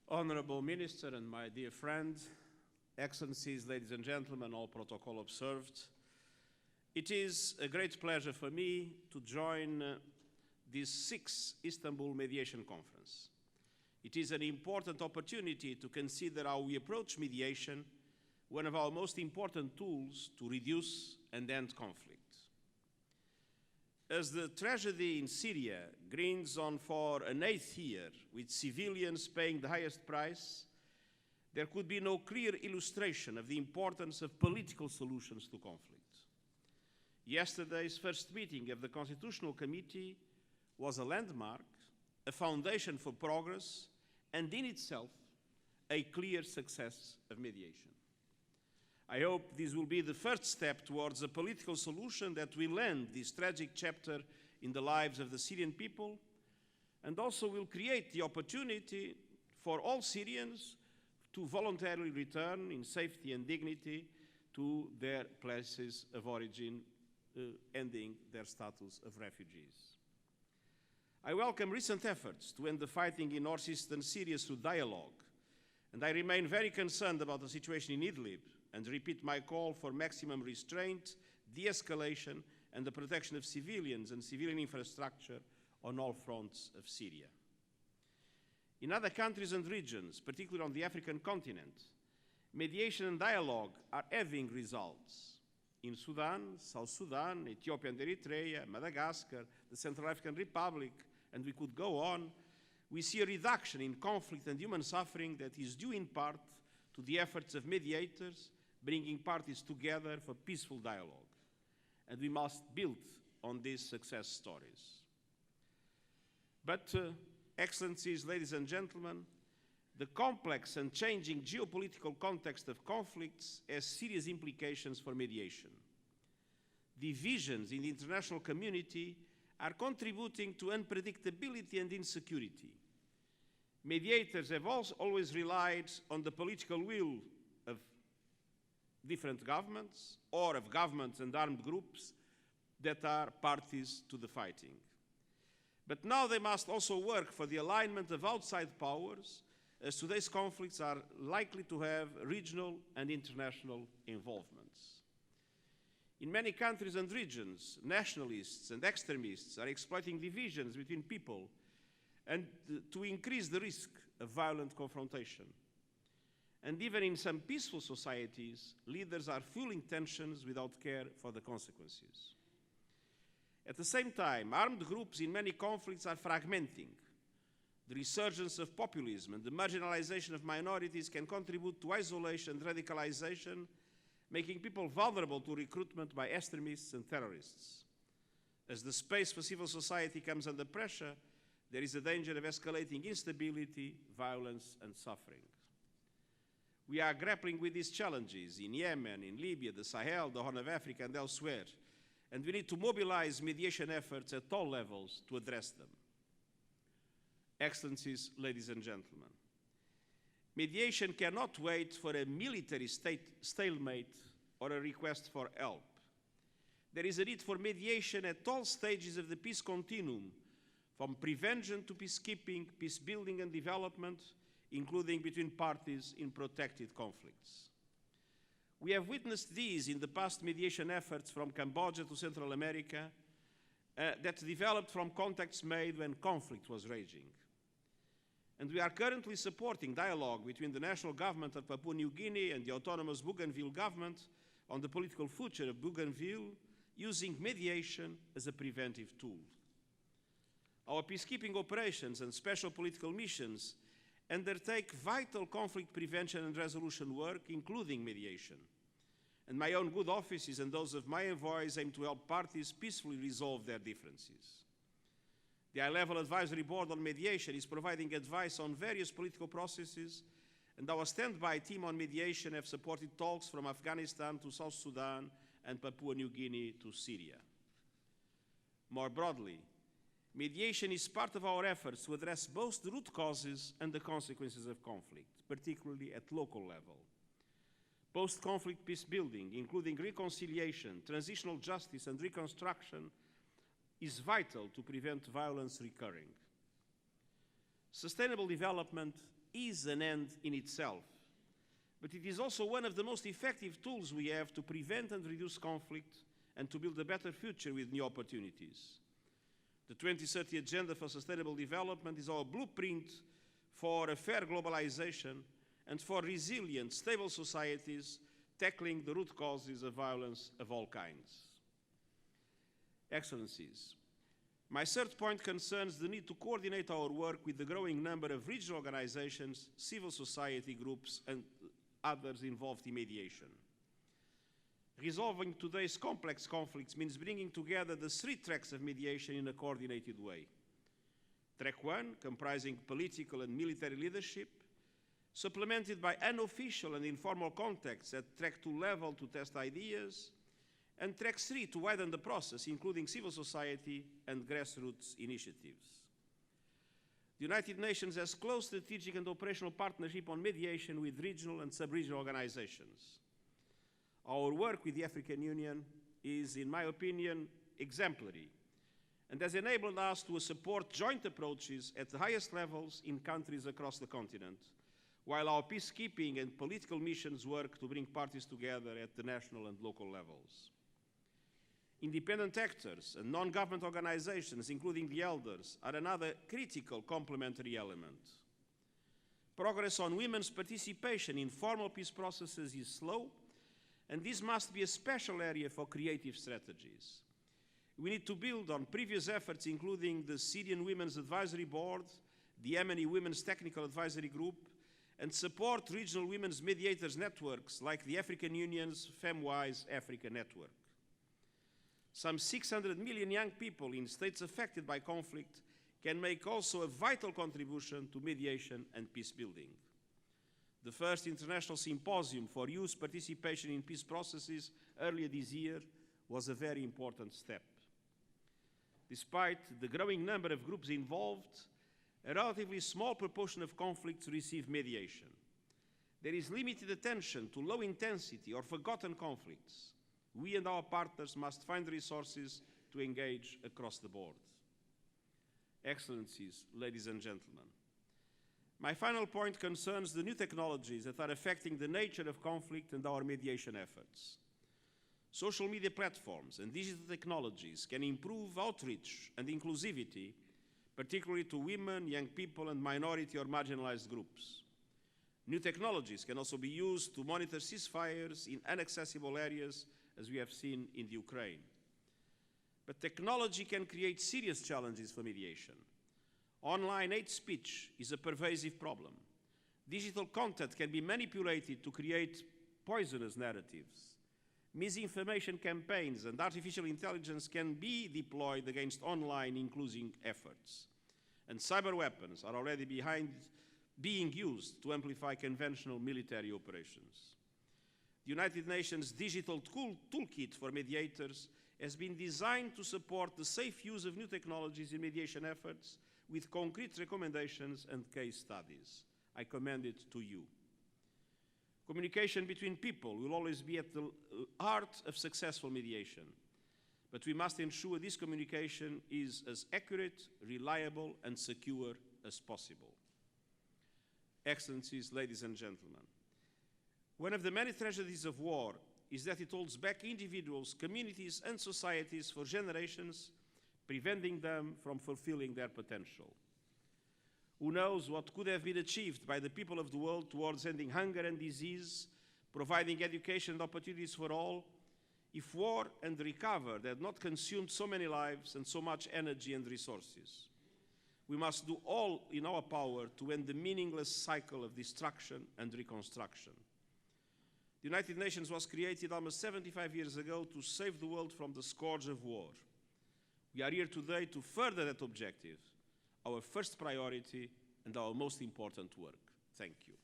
Honorable Minister and my dear friend, Excellencies, ladies and gentlemen, all protocol observed, it is a great pleasure for me to join this 6th Istanbul Mediation Conference. It is an important opportunity to consider how we approach mediation, one of our most important tools to reduce and end conflict. As the tragedy in Syria grinds on for an 8th year, with civilians paying the highest price, there could be no clear illustration of the importance of political solutions to conflict. Yesterday's first meeting of the Constitutional Committee was a landmark, a foundation for progress, and in itself, a clear success of mediation. I hope this will be the first step towards a political solution that will end this tragic chapter in the lives of the Syrian people, and also will create the opportunity for all Syrians to voluntarily return in safety and dignity to their places of origin, ending their status of refugees. I welcome recent efforts to end the fighting in northeastern Syria through dialogue, and I remain very concerned about the situation in Idlib and repeat my call for maximum restraint, de-escalation, and the protection of civilians and civilian infrastructure on all fronts of Syria. In other countries and regions, particularly on the African continent, mediation and dialogue are having results. In Sudan, South Sudan, Ethiopia and Eritrea, Madagascar, the Central African Republic, and we could go on, we see a reduction in conflict and human suffering that is due in part to the efforts of mediators bringing parties together for peaceful dialogue. And we must build on these success stories. But, Excellencies, ladies and gentlemen, the complex and changing geopolitical context of conflicts has serious implications for mediation. Divisions in the international community are contributing to unpredictability and insecurity. Mediators have always relied on the political will of different governments or of governments and armed groups that are parties to the fighting. But now they must also work for the alignment of outside powers, as today's conflicts are likely to have regional and international involvements. In many countries and regions, nationalists and extremists are exploiting divisions between people and to increase the risk of violent confrontation. And even in some peaceful societies, leaders are fueling tensions without care for the consequences. At the same time, armed groups in many conflicts are fragmenting. The resurgence of populism and the marginalization of minorities can contribute to isolation and radicalization, making people vulnerable to recruitment by extremists and terrorists. As the space for civil society comes under pressure, there is a danger of escalating instability, violence, and suffering. We are grappling with these challenges in Yemen, in Libya, the Sahel, the Horn of Africa, and elsewhere, and we need to mobilize mediation efforts at all levels to address them. Excellencies, ladies and gentlemen, mediation cannot wait for a military stalemate or a request for help. There is a need for mediation at all stages of the peace continuum, from prevention to peacekeeping, peace building and development, including between parties in protracted conflicts. We have witnessed these in the past mediation efforts from Cambodia to Central America that developed from contacts made when conflict was raging. And we are currently supporting dialogue between the national government of Papua New Guinea and the autonomous Bougainville government on the political future of Bougainville, using mediation as a preventive tool. Our peacekeeping operations and special political missions undertake vital conflict prevention and resolution work, including mediation. And my own good offices and those of my envoys aim to help parties peacefully resolve their differences. The High-Level Advisory Board on Mediation is providing advice on various political processes, and our standby team on mediation have supported talks from Afghanistan to South Sudan and Papua New Guinea to Syria. More broadly, mediation is part of our efforts to address both the root causes and the consequences of conflict, particularly at local level. Post-conflict peace building, including reconciliation, transitional justice, and reconstruction, is vital to prevent violence recurring. Sustainable development is an end in itself, but it is also one of the most effective tools we have to prevent and reduce conflict and to build a better future with new opportunities. The 2030 Agenda for Sustainable Development is our blueprint for a fair globalization and for resilient, stable societies tackling the root causes of violence of all kinds. Excellencies, my third point concerns the need to coordinate our work with the growing number of regional organizations, civil society groups, and others involved in mediation. Resolving today's complex conflicts means bringing together the three tracks of mediation in a coordinated way. Track 1, comprising political and military leadership, supplemented by unofficial and informal contacts at Track 2 level to test ideas, and Track 3 to widen the process, including civil society and grassroots initiatives. The United Nations has close strategic and operational partnership on mediation with regional and sub-regional organizations. Our work with the African Union is, in my opinion, exemplary and has enabled us to support joint approaches at the highest levels in countries across the continent, while our peacekeeping and political missions work to bring parties together at the national and local levels. Independent actors and non-government organizations, including the elders, are another critical complementary element. Progress on women's participation in formal peace processes is slow, and this must be a special area for creative strategies. We need to build on previous efforts, including the Syrian Women's Advisory Board, the Yemeni Women's Technical Advisory Group, and support regional women's mediators networks like the African Union's FemWise Africa Network. Some 600 million young people in states affected by conflict can make also a vital contribution to mediation and peace building. The first international symposium for youth participation in peace processes earlier this year was a very important step. Despite the growing number of groups involved, a relatively small proportion of conflicts receive mediation. There is limited attention to low-intensity or forgotten conflicts. We and our partners must find resources to engage across the board. Excellencies, ladies and gentlemen, my final point concerns the new technologies that are affecting the nature of conflict and our mediation efforts. Social media platforms and digital technologies can improve outreach and inclusivity, particularly to women, young people, and minority or marginalized groups. New technologies can also be used to monitor ceasefires in inaccessible areas, as we have seen in the Ukraine. But technology can create serious challenges for mediation. Online hate speech is a pervasive problem. Digital content can be manipulated to create poisonous narratives. Misinformation campaigns and artificial intelligence can be deployed against online inclusion efforts. And cyber weapons are already being used to amplify conventional military operations. The United Nations Digital Toolkit for Mediators has been designed to support the safe use of new technologies in mediation efforts with concrete recommendations and case studies. I commend it to you. Communication between people will always be at the heart of successful mediation, but we must ensure this communication is as accurate, reliable, and secure as possible. Excellencies, ladies and gentlemen, one of the many tragedies of war is that it holds back individuals, communities, and societies for generations, preventing them from fulfilling their potential. Who knows what could have been achieved by the people of the world towards ending hunger and disease, providing education and opportunities for all, if war and recovery had not consumed so many lives and so much energy and resources. We must do all in our power to end the meaningless cycle of destruction and reconstruction. The United Nations was created almost 75 years ago to save the world from the scourge of war. We are here today to further that objective, our first priority and our most important work. Thank you.